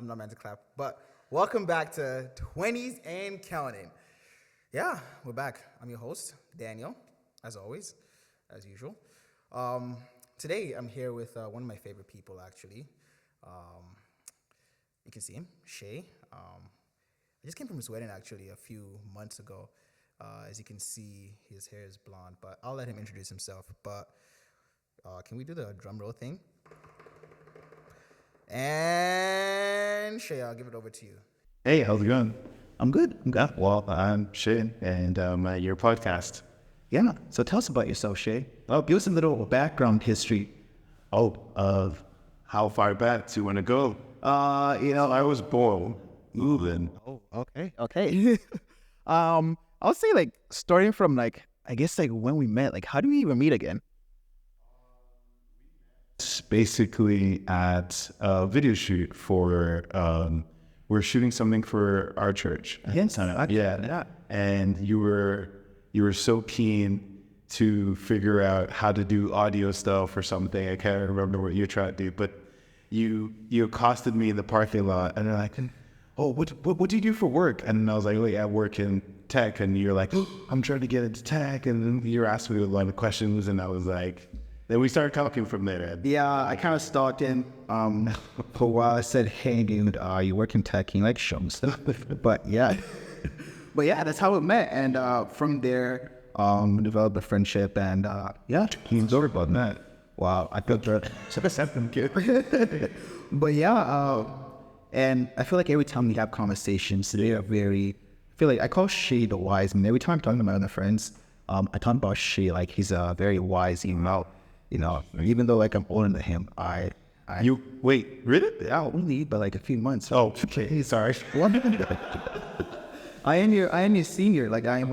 I'm not meant to clap, but welcome back to 20s and Counting. Yeah, we're back. I'm your host, Daniel, as always, as usual. Um, Today, I'm here with one of my favorite people, actually. Um, you can see him, Shay. I just came from his wedding, actually, a few months ago. As you can see, his hair is blonde, but I'll let him introduce himself. But can we do the drum roll thing? And Shay, I'll give it over to you. Hey, how's it going? I'm good. I'm good. Well, I'm Shay, and your podcast. Yeah. So tell us about yourself, Shay. Oh, give us a little background history. Oh, how far back do you want to go? I was born moving. Oh, okay. I'll say like starting from like I guess like when we met, like how do we even meet again? It's basically at a video shoot for we're shooting something for our church. Yes. Yeah. And you were so keen to figure out how to do audio stuff or something. I can't remember what you were trying to do, but you accosted me in the parking lot, and you're like, "Oh, what do you do for work?" And I was like, "Oh, yeah, I work in tech." And you're like, "Oh, I'm trying to get into tech." And then you're asking me a lot of questions, and I was like, then we started talking from there. Yeah, I kind of stalked him for a while. I said, "Hey, dude, you work in tech? Can you like show me stuff?" But yeah, that's how we met, and from there, we developed a friendship, and yeah, He's over about that. wow, I feel good. But yeah, and I feel like every time we have conversations, they are very. I feel like I call Shay the wise man. Every time I'm talking to my other friends, I talk about Shay like he's a very wise email. Even though like I'm older than him, You wait, really? yeah, only by like a few months. Oh, okay. Sorry. I am your senior. Like I'm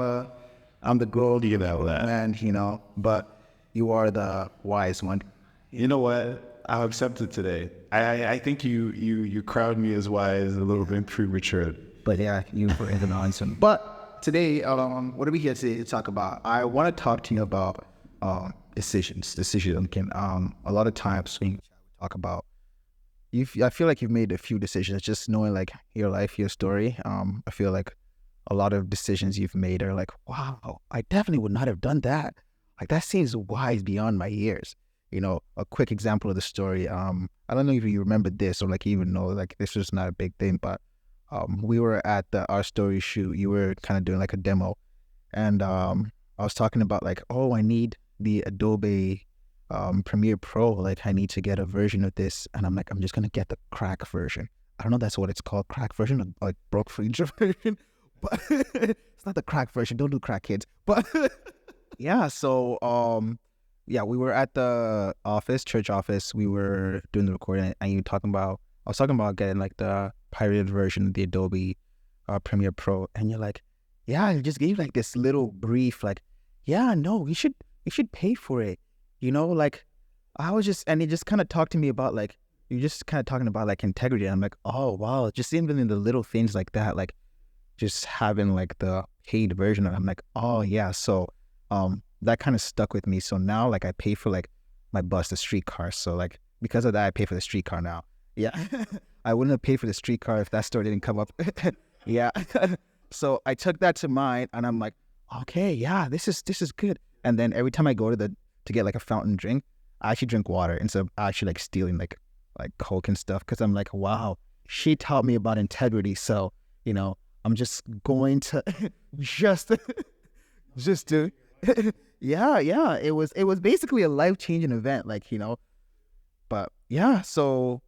the gold, that. man. But you are the wise one. You know what? I'll accept it today. I think you crowned me as wise a little bit premature. But yeah, you were in the nonsense. But today, what are we here today to talk about? I want to talk to you about decisions. A lot of times when we talk about, I feel like you've made a few decisions. Just knowing like your life, your story. I feel like a lot of decisions you've made are like, wow, I definitely would not have done that. Like that seems wise beyond my years. A quick example of the story. I don't know if you remember this or like even know like this was not a big thing, but we were at our story shoot. You were kind of doing like a demo, and I was talking about like, oh, I need the Adobe Premiere Pro. Like I need to get a version of this, and I'm like, I'm just gonna get the crack version. I don't know if that's what it's called, crack version, or like broke feature version, but it's not the crack version. Don't do crack, kids. But yeah, so yeah, we were at the church office. We were doing the recording, and I was talking about getting like the pirated version of the Adobe Premiere Pro, and you're like, yeah, I just gave like this little brief, like, yeah, no, you should pay for it, like I was just, and he just kind of talked to me about like, you're just kind of talking about like integrity, and I'm like, oh wow, just even in the little things like that, like just having like the paid version, and I'm like, oh yeah, so that kind of stuck with me. So now like I pay for like my bus, the streetcar, so like because of that I pay for the streetcar now. Yeah. I wouldn't have paid for the streetcar if that story didn't come up. Yeah. So I took that to mind, and I'm like, okay, yeah, this is good. And then every time I go to get like a fountain drink, I actually drink water instead of actually like stealing like Coke and stuff, because I'm like, wow, she taught me about integrity. So, I'm just going to just do yeah. It was basically a life-changing event, like, but yeah, so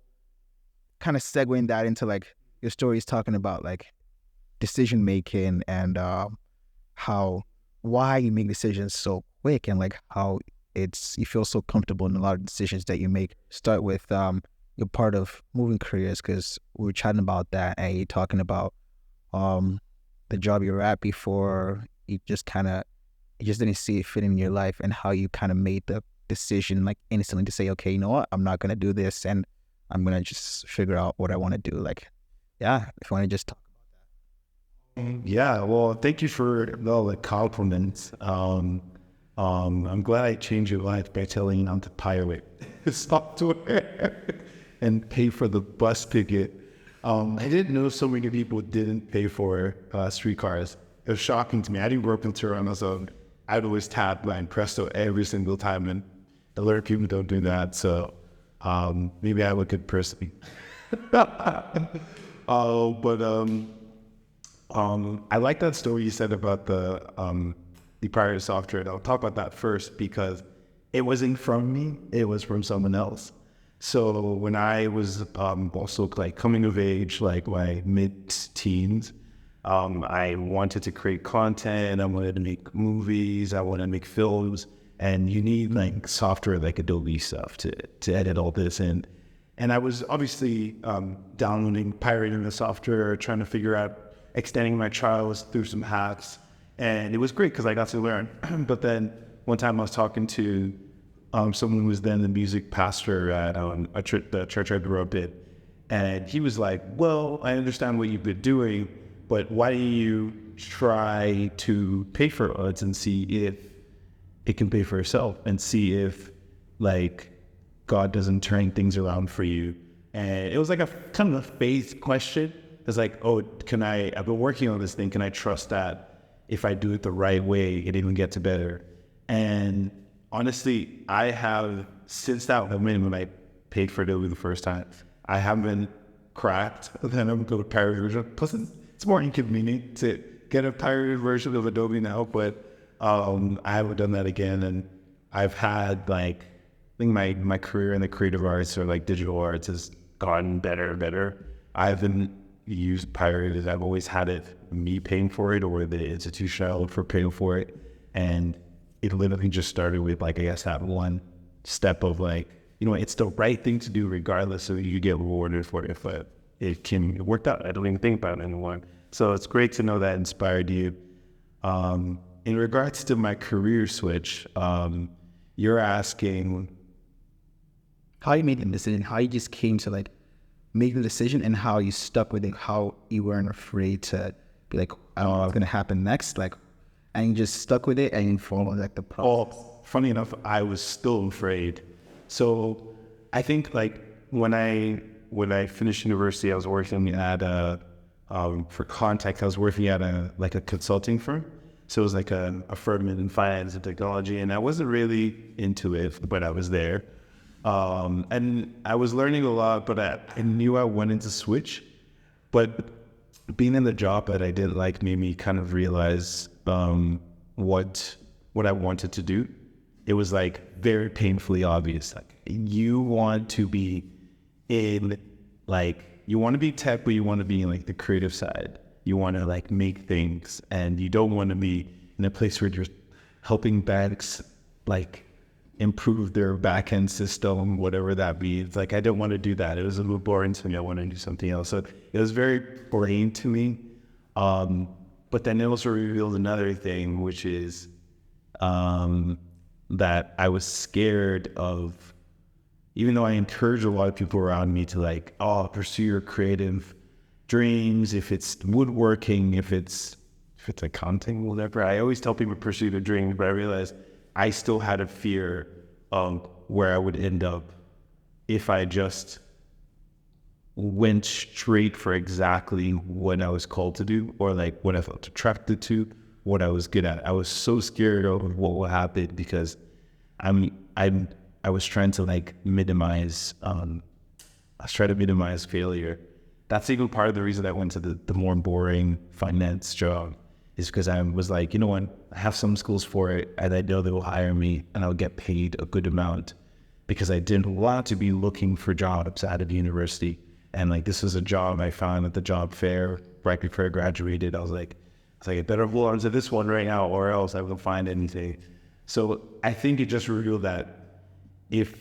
kind of segueing that into like your stories talking about like decision making, and why you make decisions so quick, and like how you feel so comfortable in a lot of decisions that you make. Start with your part of moving careers, because we were chatting about that, and you're talking about the job you were at before. You just didn't see it fit in your life, and how you kind of made the decision like instantly to say, okay, you know what, I'm not gonna do this, and I'm gonna just figure out what I want to do. Like, yeah, if you want to just talk about that. Yeah, well, thank you for all the compliments. I'm glad I changed your life by telling you not to pirate software and pay for the bus ticket. I didn't know so many people didn't pay for streetcars. It was shocking to me. I didn't grow up in Toronto, so I'd always tap my Presto every single time, and a lot of people don't do that. So maybe I'm a good person. I like that story you said about the prior software. And I'll talk about that first because it wasn't from me; it was from someone else. So when I was also like coming of age, like my mid-teens, I wanted to create content. I wanted to make movies. I wanted to make films, and you need like software like Adobe stuff to edit all this in. And I was obviously downloading, pirating the software, trying to figure out extending my trials through some hacks. And it was great because I got to learn. But then one time I was talking to someone who was then the music pastor at the church I grew up in. And he was like, well, I understand what you've been doing, but why don't you try to pay for ads and see if it can pay for itself and see if like God doesn't turn things around for you. And it was like a kind of a faith question. It's like, oh, I've been working on this thing. Can I trust that if I do it the right way, it even gets better? And honestly, I have, since that moment when I paid for Adobe the first time, I haven't cracked. Then I'm going to pirate version. Plus, it's more inconvenient to get a pirated version of Adobe now, but I haven't done that again. And I've had like, I think my career in the creative arts or like digital arts has gotten better and better. I haven't used pirated. I've always had it me paying for it or the institution I for paying for it. And it literally just started with like, I guess that one step of like, you know, it's the right thing to do regardless of you get rewarded for it. But it worked out. I don't even think about it anymore. So it's great to know that inspired you. In regards to my career switch, you're asking how you made the decision, how you just came to like make the decision and how you stuck with it, how you weren't afraid to be like, I don't know what's going to happen next. Like, and you just stuck with it and you followed like the process. Oh, funny enough, I was still afraid. So I think like when I finished university, I was working at for context, I was working at a consulting firm. So it was like a firm in finance and technology, and I wasn't really into it, but I was there. And I was learning a lot, but I knew I wanted to switch. But being in the job that I didn't like made me kind of realize what I wanted to do. It was like very painfully obvious. Like you want to be in like, you want to be tech, but you want to be in like the creative side. You want to like make things, and you don't want to be in a place where you're helping banks like improve their back end system, whatever that means. Like I don't want to do that. It was a little boring to me. I want to do something else. So it was very plain to me. But then it also revealed another thing, which is that I was scared of, even though I encourage a lot of people around me to like, oh, pursue your creative dreams. If it's woodworking, if it's accounting, whatever. I always tell people to pursue their dreams, but I realized I still had a fear of where I would end up if I just went straight for exactly what I was called to do, or like what I felt attracted to, what I was good at. I was so scared of what would happen because I was trying to like minimize. I was trying to minimize failure. That's even part of the reason I went to the more boring finance job, is because I was like, you know what, I have some skills for it, and I know they will hire me, and I'll get paid a good amount, because I didn't want to be looking for jobs out of university. And like, this was a job I found at the job fair right before I graduated. I was like, I better hold on to this one right now, or else I won't find anything. So I think it just revealed that if,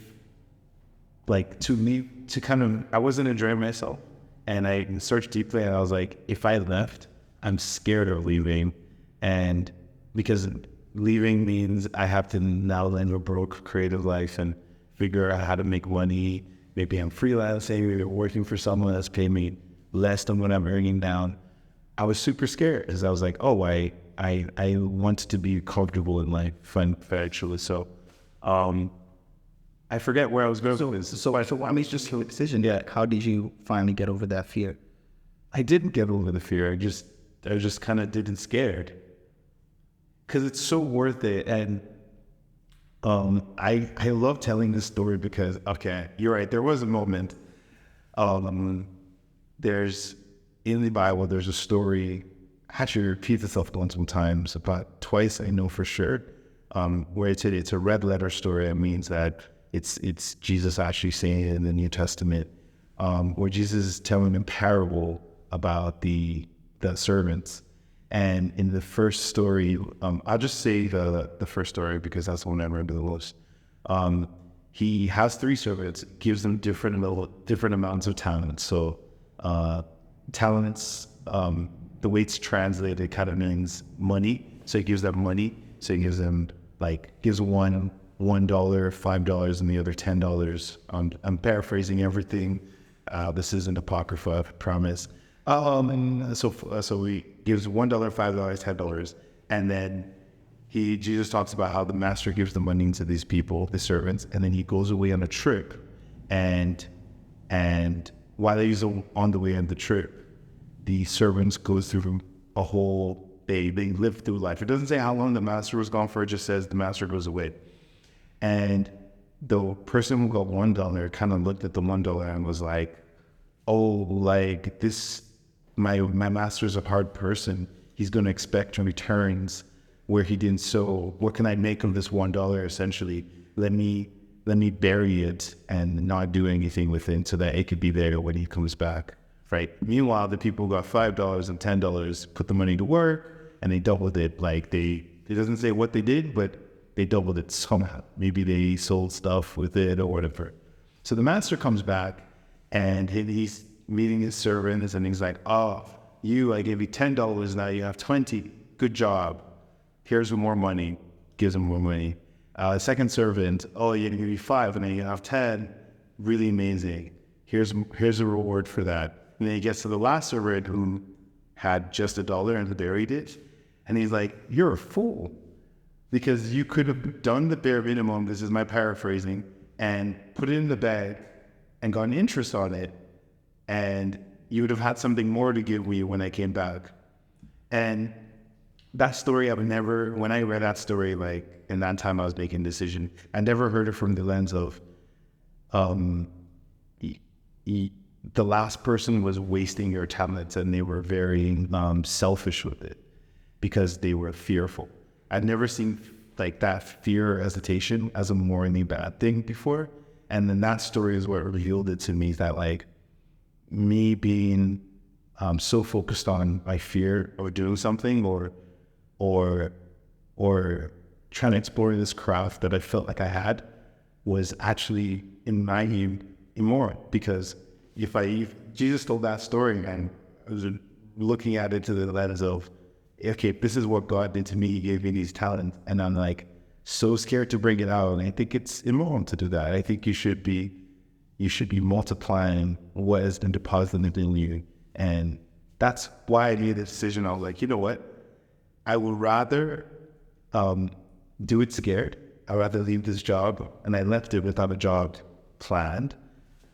like, to me, I wasn't enjoying myself, and I searched deeply, and I was like, if I left, I'm scared of leaving, and because leaving means I have to now live a broke creative life and figure out how to make money. Maybe I'm freelancing, maybe I'm working for someone that's paying me less than what I'm earning now. I was super scared, because I was like, oh, I wanted to be comfortable in life financially. So I forget where I was going with this. So I mean, just your decision. Yeah. How did you finally get over that fear? I didn't get over the fear. I just kind of didn't scared because it's so worth it. And I love telling this story because, okay, you're right. There was a moment. There's in the Bible. There's a story. Actually, repeats itself multiple times. About twice, I know for sure. Where it's a red letter story. It means that it's Jesus actually saying it in the New Testament, where Jesus is telling a parable about the servants. And in the first story, I'll just say the first story because that's the one I remember the most. He has 3 servants, gives them different amounts of talents. So talents, the way it's translated kind of means money. So he gives them money. So he gives them gives one $1, $5, and the other $10. I'm paraphrasing everything. This isn't apocrypha, I promise. And so he gives $1, $5, $10, and then Jesus talks about how the master gives the money to these people, the servants, and then he goes away on a trip, and while he's on the way on the trip, the servants goes through a whole. They live through life. It doesn't say how long the master was gone for. It just says the master goes away, and the person who got $1 kind of looked at the $1 and was like, "Oh, like this." My master's a hard person. He's going to expect returns where he didn't sow. What can I make of this $1? Essentially, let me bury it and not do anything with it so that it could be there when he comes back. Right. Meanwhile, the people who got $5 and $10 put the money to work and they doubled it. It doesn't say what they did, but they doubled it somehow. Maybe they sold stuff with it or whatever. So the master comes back and he's meeting his servants and he's like, "Oh, I gave you $10, now you have 20. Good job. Here's more money." Gives him more money. Second servant, "Oh, you gave you 5 and now you have 10. Really amazing. Here's a reward for that." And then he gets to the last servant who had just $1 and buried it. And he's like, "You're a fool. Because you could have done the bare minimum," this is my paraphrasing, "and put it in the bag and gotten interest on it. And you would have had something more to give me when I came back." And that story, when I read that story, in that time I was making a decision, I never heard it from the lens of, the last person was wasting your talents and they were very selfish with it because they were fearful. I'd never seen that fear or hesitation as a morally bad thing before. And then that story is what revealed it to me, that me being so focused on my fear of doing something or trying to explore this craft that I felt like I had was actually, in my view, immoral. Because if Jesus told that story and I was looking at it to the lens of, okay, this is what God did to me. He gave me these talents, and I'm so scared to bring it out. And I think it's immoral to do that. I think you should be multiplying what has been deposited in you. And that's why I made the decision. I was like, you know what? I would rather do it scared. I'd rather leave this job, and I left it without a job planned.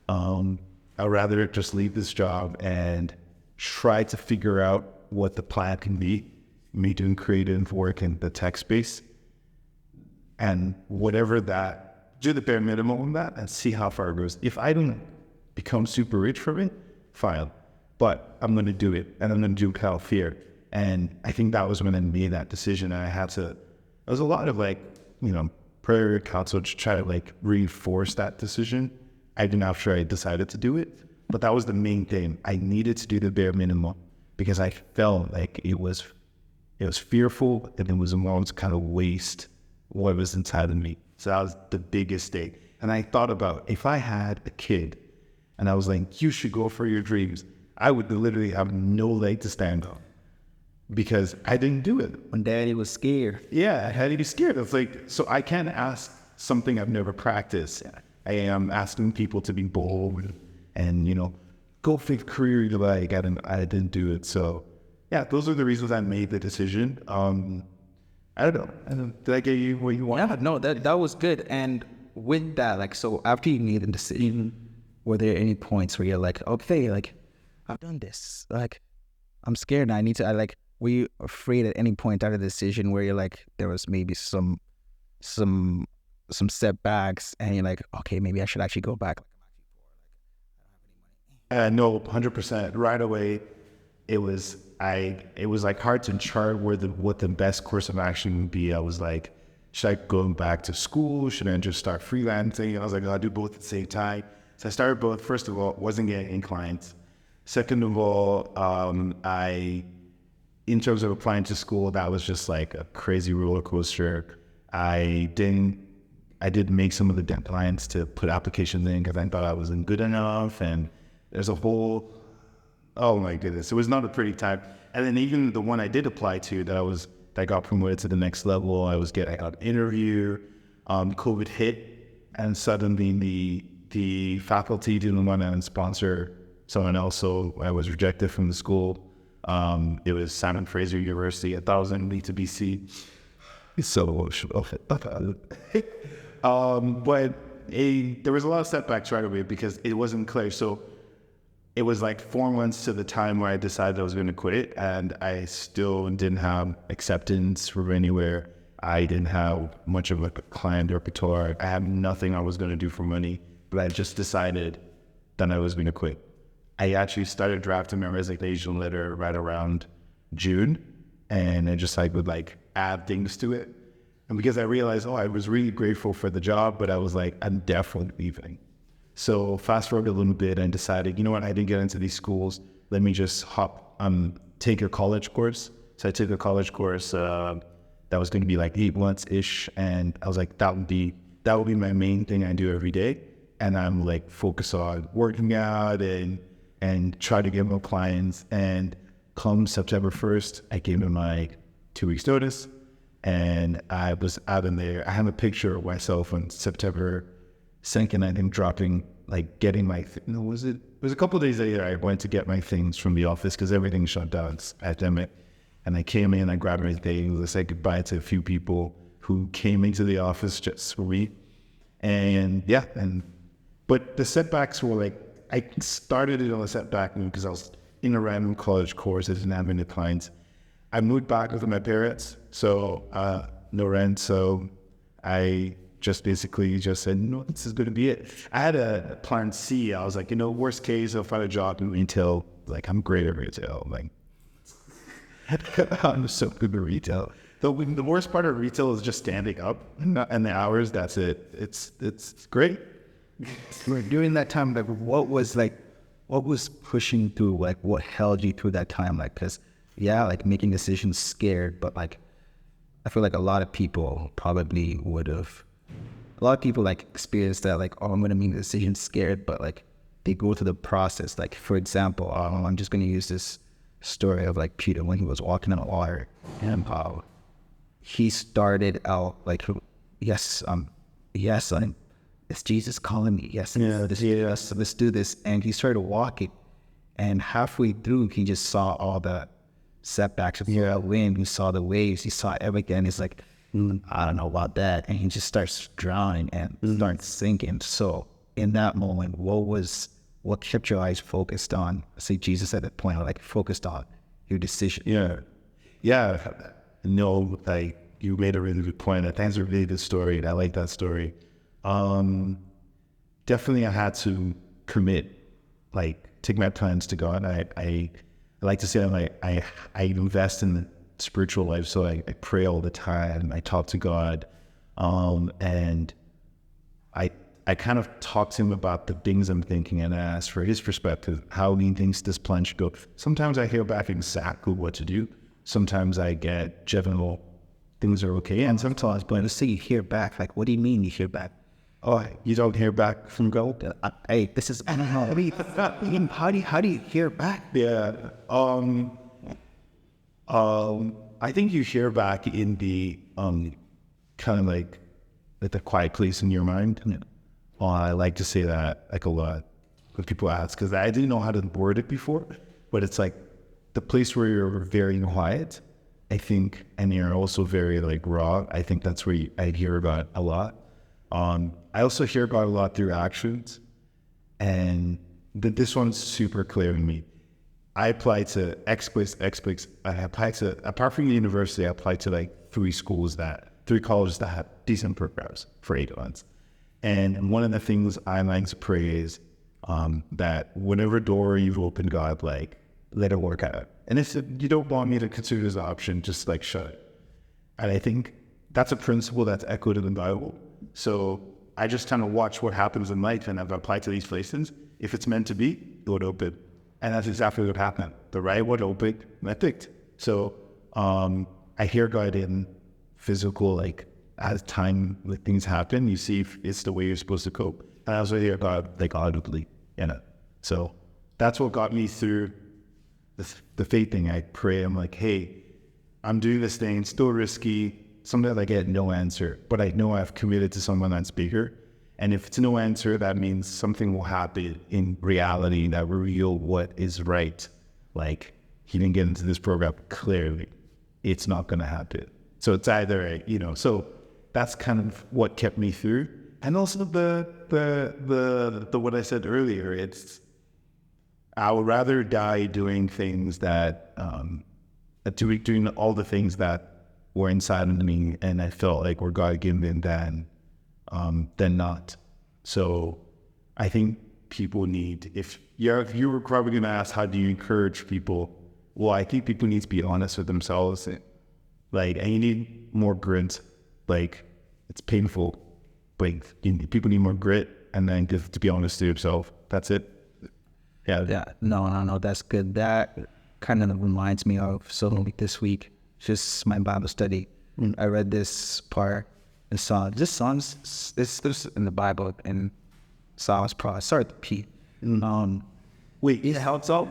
I'd rather just leave this job and try to figure out what the plan can be, me doing creative work in the tech space, and whatever that, do the bare minimum on that and see how far it goes. If I don't become super rich from it, fine, but I'm going to do it, and I'm going to do it without fear. And I think that was when I made that decision. And there was a lot of prayer counsel to try to reinforce that decision. I didn't after I decided to do it, but that was the main thing. I needed to do the bare minimum because I felt like it was fearful, and it was almost kind of waste what was inside of me. So that was the biggest thing. And I thought about, if I had a kid and I was like, "You should go for your dreams," I would literally have no leg to stand on because I didn't do it. When Daddy was scared. Yeah, I had to be scared. It's so I can't ask something I've never practiced. I am asking people to be bold and go for the career you like. I didn't do it. So yeah, those are the reasons I made the decision. I don't know. Did I get you what you want? Yeah, no, that was good. And with that, so after you made the decision, were there any points where you're like, okay, I've done this. Like, I'm scared. I need to. Were you afraid at any point out of the decision where you're like, there was maybe some setbacks, and you're like, okay, maybe I should actually go back. No, 100%. Right away, it was like hard to chart what the best course of action would be. I was like, should I go back to school? Should I just start freelancing? I was like, I'll do both at the same time. So I started both. First of all, wasn't getting any clients. Second of all, in terms of applying to school, that was just like a crazy roller coaster. I did make some of the deadlines to put applications in because I thought I wasn't good enough, and there's a whole, oh my goodness, it was not a pretty time. And then even the one I did apply to that got promoted to the next level, I got an interview, COVID hit, and suddenly the faculty didn't want to sponsor someone else, so I was rejected from the school. It was Simon Fraser University. I thought I was going to need to BC. It's so emotional. But there was a lot of setbacks right away because it wasn't clear. So it was like 4 months to the time where I decided I was going to quit, and I still didn't have acceptance from anywhere. I didn't have much of a client repertoire. I had nothing I was going to do for money, but I just decided that I was going to quit. I actually started drafting my resignation letter right around June, and I just would add things to it. And because I realized, I was really grateful for the job, but I was like, I'm definitely leaving. So fast forward a little bit and decided, you know what, I didn't get into these schools. Let me just take a college course. So I took a college course that was going to be like 8 months-ish. And I was like, that would be my main thing I do every day. And I'm like focused on working out and try to get more clients. And come September 1st, I gave him my 2 weeks notice. And I was out in there. I have a picture of myself on September 2nd, I think, getting my, it was a couple of days later, I went to get my things from the office because everything shut down. It's pandemic. And I came in, I grabbed my things, I said goodbye to a few people who came into the office just for me. And but the setbacks were I started it on a setback because I was in a random college course. I didn't have any clients. I moved back with my parents, so no rent. So I just basically said, no, this is going to be it. I had a plan C. I was like, worst case, I'll find a job in retail. I'm great at retail. I'm so good at retail. The worst part of retail is just standing up and the hours. That's it. It's great. During that time, what was pushing through? What held you through that time? Because making decisions scared, but I feel like a lot of people probably would have. A lot of people experience that, I'm going to make a decision scared, but they go through the process. For example, I'm just going to use this story of Peter when he was walking on water, and he started out yes, is Jesus calling me? Yes, let's do this. And he started walking, and halfway through, he just saw all the setbacks of the wind. He saw the waves. He saw everything. He's like, I don't know about that. And he just starts drowning and starts sinking. So in that moment, what kept your eyes focused on? Say Jesus at that point, focused on your decision. Yeah. No, you made a really good point. I think it's a really good story. And I like that story. Definitely I had to commit, take my plans to God. I like to say I invest in the spiritual life, so I pray all the time. I talk to God, and I kind of talk to him about the things I'm thinking and I ask for his perspective, how he thinks this plan should go. Sometimes I hear back exactly what to do. Sometimes I get general things are okay, and sometimes, but let's say you hear back. What do you mean you hear back? Oh, you don't hear back from God? Hey, this is, I don't know. How do you hear back? Yeah. I think you hear back in the kind of the quiet place in your mind. Yeah. I like to say that a lot when people ask, because I didn't know how to word it before, but it's the place where you're very quiet, I think, and you're also very raw. I think that's where I hear about a lot. I also hear about a lot through actions, and this one's super clear to me. I applied to apart from the university, I applied to like three colleges that have decent programs for 8 months. And one of the things I like to pray is that whatever door you've opened, God, like, let it work out. And if you don't want me to consider this an option, just like shut it. And I think that's a principle that's echoed in the Bible. So I just kind of watch what happens in life, and I've applied to these places. If it's meant to be, it would open. And that's exactly what happened. The right one opened, and I picked. So I hear God in physical, like, as time, like, things happen, you see if it's the way you're supposed to cope. And I also hear God, like, audibly, So that's what got me through the faith thing. I pray, I'm like, hey, I'm doing this thing, still risky. Sometimes I get no answer, but I know I've committed to someone that's bigger. And if it's no answer, that means something will happen in reality that will reveal what is right. Like, he didn't get into this program, clearly it's not going to happen. So it's either, so that's kind of what kept me through. And also the what I said earlier, it's, I would rather die doing things that, doing all the things that were inside of me and I felt like were God-given than not. So I think people need, if you were probably going to ask, how do you encourage people? Well, I think people need to be honest with themselves. Like, and you need more grit. Like, it's painful, but people need more grit, and then just to be honest to yourself. That's it. Yeah. No, that's good. That kind of reminds me of, so like this week, just my Bible study. I read this part in Psalms. This in the Bible, and Psalms probably start with P. Wait, is how it's all?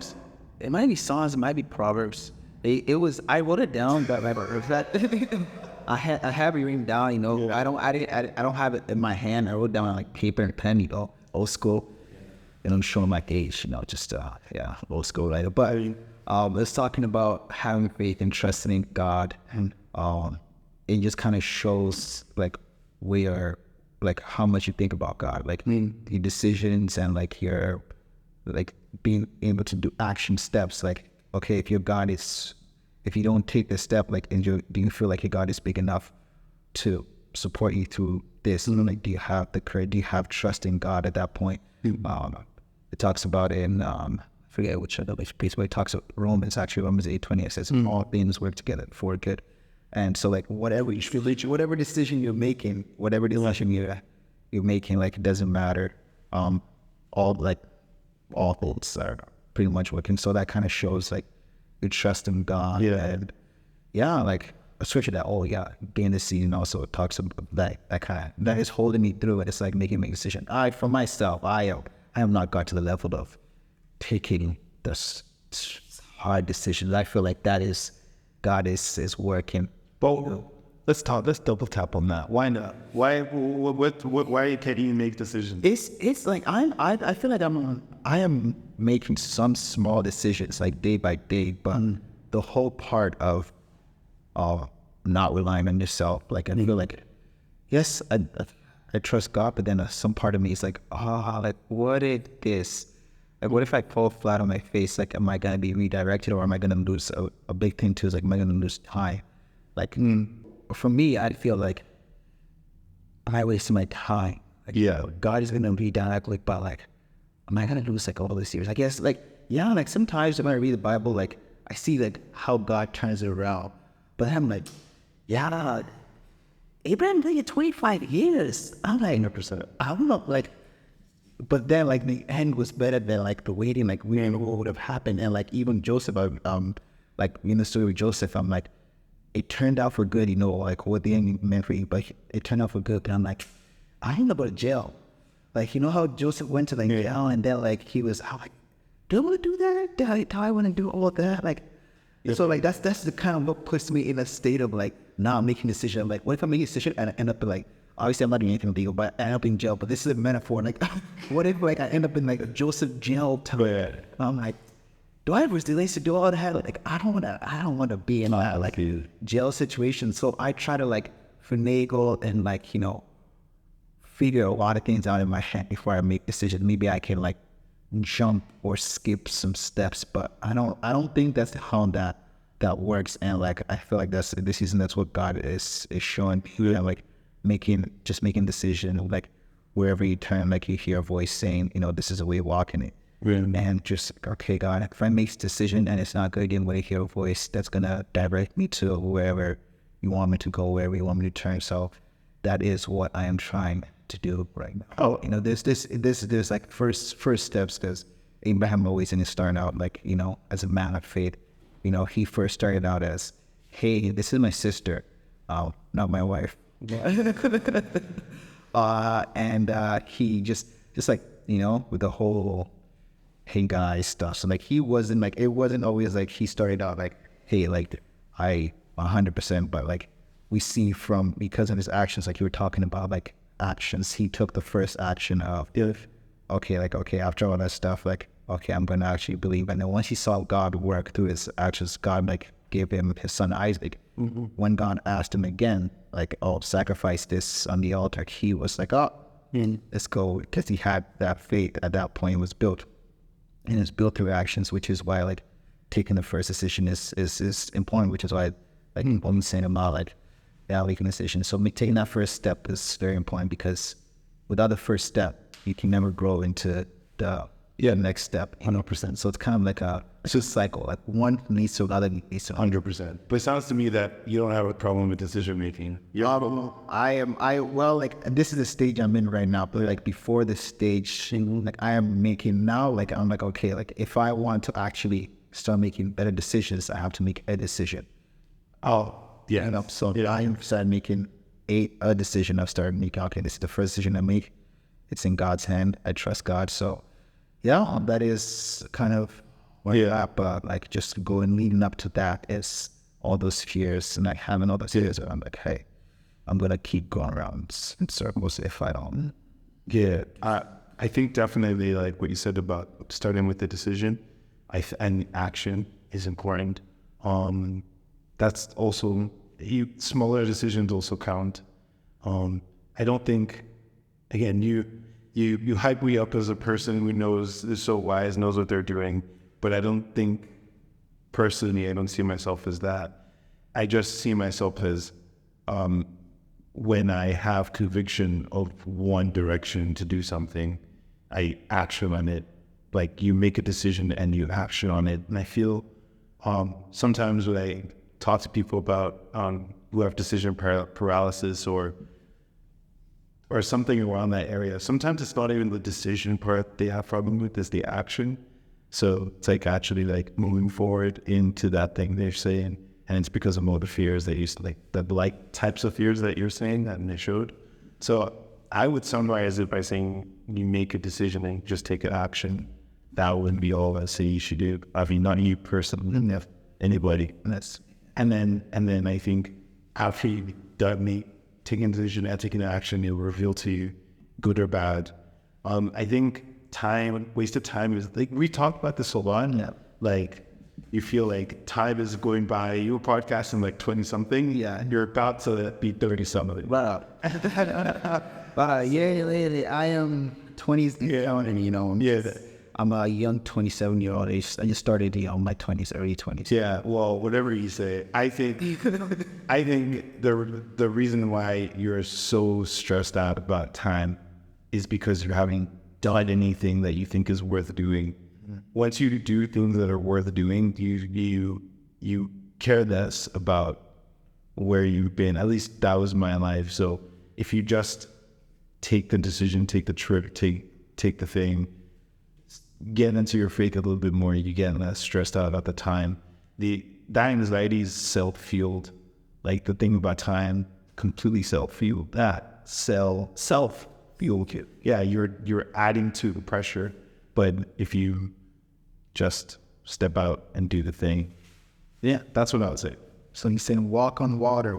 It might be Psalms, it might be Proverbs. It was. I wrote it down, but I have it written down. I don't have it in my hand. I wrote it down on like paper and pen. Old school. And I'm showing my age. Just old school, right? But it's talking about having faith and trusting in God, and it just kind of shows like how much you think about God, like your decisions and like your like being able to do action steps. Like, okay, if you don't take this step, like, and do you feel like your God is big enough to support you through this? Like, do you have the courage? Do you have trust in God at that point? It talks about in I forget which place, but it talks about Romans 8:20. It says all things work together for good. And so, like, whatever decision you're making, like, it doesn't matter. All things are pretty much working. So that kind of shows like your trust in God. And like a scripture that being the season also talks about that is holding me through it. It's like making a decision. For myself, I am not got to the level of taking this hard decisions. I feel like that is God is working. But let's double tap on that. Why not? Why can't you make decisions? It's like I feel like I am making some small decisions like day by day, but the whole part of not relying on yourself, like I feel like, yes, I trust God, but then some part of me is like, like, what is this? Like, what if I fall flat on my face? Like, am I gonna be redirected, or am I gonna lose a big thing too? Is like, am I gonna lose time? Like, for me, I feel like I wasted my time. Like, God is gonna redirect, like, but like, am I gonna lose like all this years? I guess like, like sometimes when I read the Bible, like I see like how God turns it around, but I'm like, Abraham waited 25 years. I'm like, 100%. I don't know, like, but then like the end was better than like the waiting. Like, we didn't know what would have happened. And like even Joseph, like in the story with Joseph, I'm like, it turned out for good, like what the end meant for you, but it turned out for good. And I'm like, I didn't know about jail. Like, how Joseph went to like jail, and then like I'm like, do I want to do that? Do I want to do all that? Like, so like that's the kind of what puts me in a state of like now making a decision. I'm like, what if I make a decision and I end up like, obviously I'm not doing anything illegal, but I end up in jail. But this is a metaphor. Like, what if like I end up in like a Joseph jail time? I'm like, do I have resilience to do all that? Like, I don't want to be in a like jail situation. So I try to like finagle and like figure a lot of things out in my head before I make decisions. Maybe I can like jump or skip some steps, but I don't think that's how that works. And like I feel like that's this season, that's what God is showing me, like making decision, like wherever you turn, like you hear a voice saying, this is the way of walking it. And just okay, God, if I make this decision and it's not good, then when I hear a voice that's gonna direct me to wherever you want me to go, wherever you want me to turn. So that is what I am trying to do right now. There's like first steps, because Abraham always in his starting out, like, as a man of faith, he first started out as, hey, this is my sister, not my wife. And he just like, with the whole hey guys stuff. So like he wasn't like, it wasn't always like he started out like, hey, like I 100%, but like we see from, because of his actions, like you were talking about, like actions, he took the first action of, okay, after all that stuff, like, okay, I'm going to actually believe. And then once he saw God work through his actions, God like gave him his son Isaac. When God asked him again, like, oh, sacrifice this on the altar, he was like, let's go, because he had that faith at that point. Was built, and it's built through actions, which is why like taking the first decision is important, which is why like I'm saying about like making a decision. So taking that first step is very important, because without the first step, you can never grow into the next step 100%. So it's kind of like it's just a cycle. Like one leads to another, leads to 100%. But it sounds to me that you don't have a problem with decision making. Well, like this is the stage I'm in right now. But like before this stage, like I am making now, like I'm like, okay, like if I want to actually start making better decisions, I have to make a decision. Yeah. So I started making a decision. I've started making, okay, this is the first decision I make. It's in God's hand. I trust God. So yeah, that is kind of but like just going leading up to that is all those fears, and like having all those fears. I'm like, hey, I'm gonna keep going around in circles if I don't. Yeah, I think definitely like what you said about starting with the decision, and action is important. That's also smaller decisions also count. I don't think, again, you hype me up as a person who is so wise, knows what they're doing, but I don't think personally, I don't see myself as that. I just see myself as when I have conviction of one direction to do something, I action on it. Like you make a decision and you action on it. And I feel sometimes when I talk to people about who have decision paralysis or something around that area, sometimes it's not even the decision part they have problem with, it's the action. So it's like actually like moving forward into that thing they're saying, and it's because of all the fears that you like the like types of fears that you're saying that they showed. So I would summarize it by saying you make a decision and just take an action. That wouldn't be all I say you should do. I mean, not you personally, anybody. And then I think after you've done taking a decision and taking action, it will reveal to you good or bad. I think wasted time is like, we talked about this a lot. Yeah. Like you feel like time is going by. You were podcasting like 20 something. Yeah. You're about to be 30 something. Wow. I am 20s. Yeah. I'm a young 27-year-old. I just started, my 20s, early 20s. Yeah, well, whatever you say, I think the reason why you're so stressed out about time is because you haven't done anything that you think is worth doing. Once you do things that are worth doing, you care less about where you've been. At least that was my life. So if you just take the decision, take the trip, take the thing, get into your faith a little bit more, you get less stressed out at the time. That anxiety is self-fueled. Like the thing about time, completely self-fueled. That self-fueled. Yeah, you're adding to the pressure. But if you just step out and do the thing, yeah, that's what I would say. So he's saying walk on water,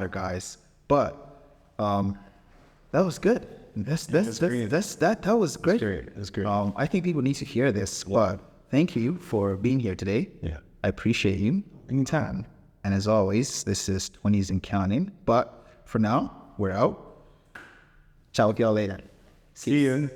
guys. But that was good. That was great. That's great. I think people need to hear this. But thank you for being here today. Yeah. I appreciate you. Anytime. And as always, this is 20s and counting. But for now, we're out. Ciao with y'all later. See you.